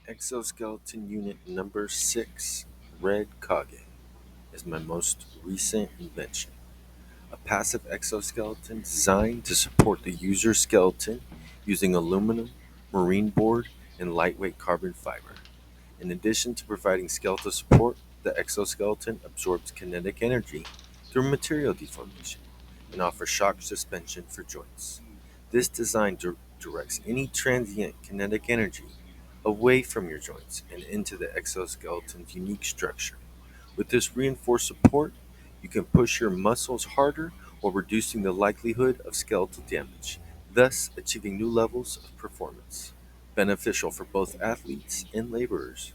Exoskeleton unit number 6, Red Kage, is my most recent invention. A passive exoskeleton designed to support the user's skeleton using aluminum, marine board, and lightweight carbon fiber. In addition to providing skeletal support, the exoskeleton absorbs kinetic energy through material deformation and offers shock suspension for joints. This design directs any transient kinetic energy away from your joints and into the exoskeleton's unique structure. With this reinforced support, you can push your muscles harder while reducing the likelihood of skeletal damage, thus achieving new levels of performance, beneficial for both athletes and laborers.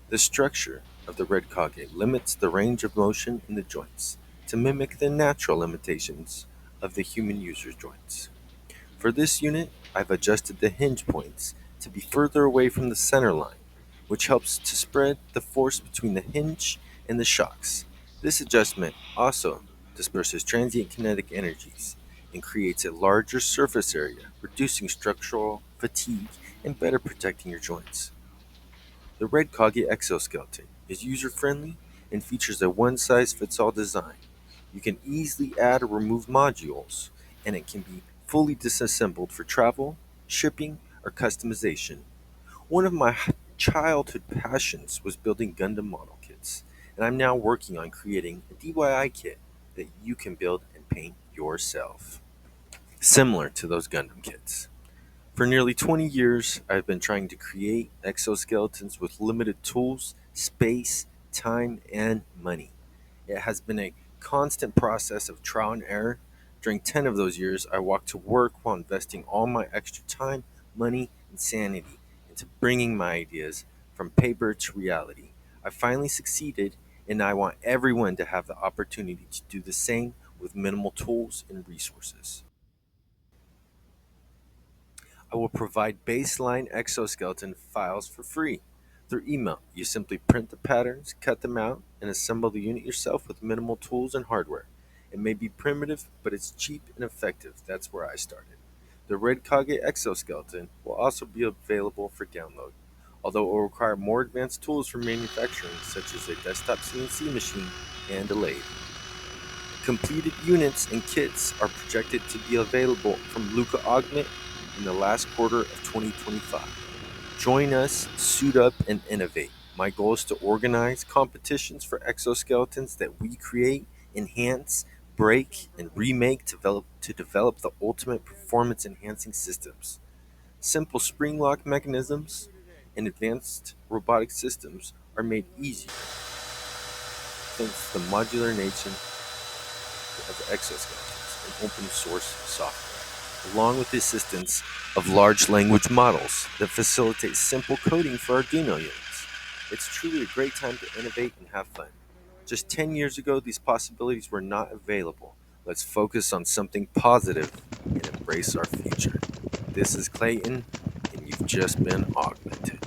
The structure of the red kage limits the range of motion in the joints to mimic the natural limitations of the human user's joints. For this unit, I've adjusted the hinge points to be further away from the center line, which helps to spread the force between the hinge and the shocks. This adjustment also disperses transient kinetic energies and creates a larger surface area, reducing structural fatigue and better protecting your joints. The Red Kage exoskeleton is user-friendly and features a one-size-fits-all design. You can easily add or remove modules, and it can be fully disassembled for travel, shipping, or customization. One of my childhood passions was building Gundam model kits, and I'm now working on creating a DIY kit that you can build and paint yourself, similar to those Gundam kits. For nearly 20 years, I've been trying to create exoskeletons with limited tools, space, time, and money. It has been a constant process of trial and error. During 10 of those years, I walked to work while investing all my extra time, money, and sanity into bringing my ideas from paper to reality. I finally succeeded, and I want everyone to have the opportunity to do the same with minimal tools and resources. I will provide baseline exoskeleton files for free through email. You simply print the patterns, cut them out, and assemble the unit yourself with minimal tools and hardware. It may be primitive, but it's cheap and effective. That's where I started. The Red Kage exoskeleton will also be available for download, although it will require more advanced tools for manufacturing, such as a desktop CNC machine and a lathe. Completed units and kits are projected to be available from Luca Augment in the last quarter of 2025. Join us, suit up, and innovate. My goal is to organize competitions for exoskeletons that we create, enhance, break, and remake to develop the ultimate performance enhancing systems. Simple spring lock mechanisms and advanced robotic systems are made easier thanks to the modular nature of exoskeletons and open source software, along with the assistance of large language models that facilitate simple coding for Arduino units. It's truly a great time to innovate and have fun. Just 10 years ago, these possibilities were not available. Let's focus on something positive and embrace our future. This is Clayton, and you've just been augmented.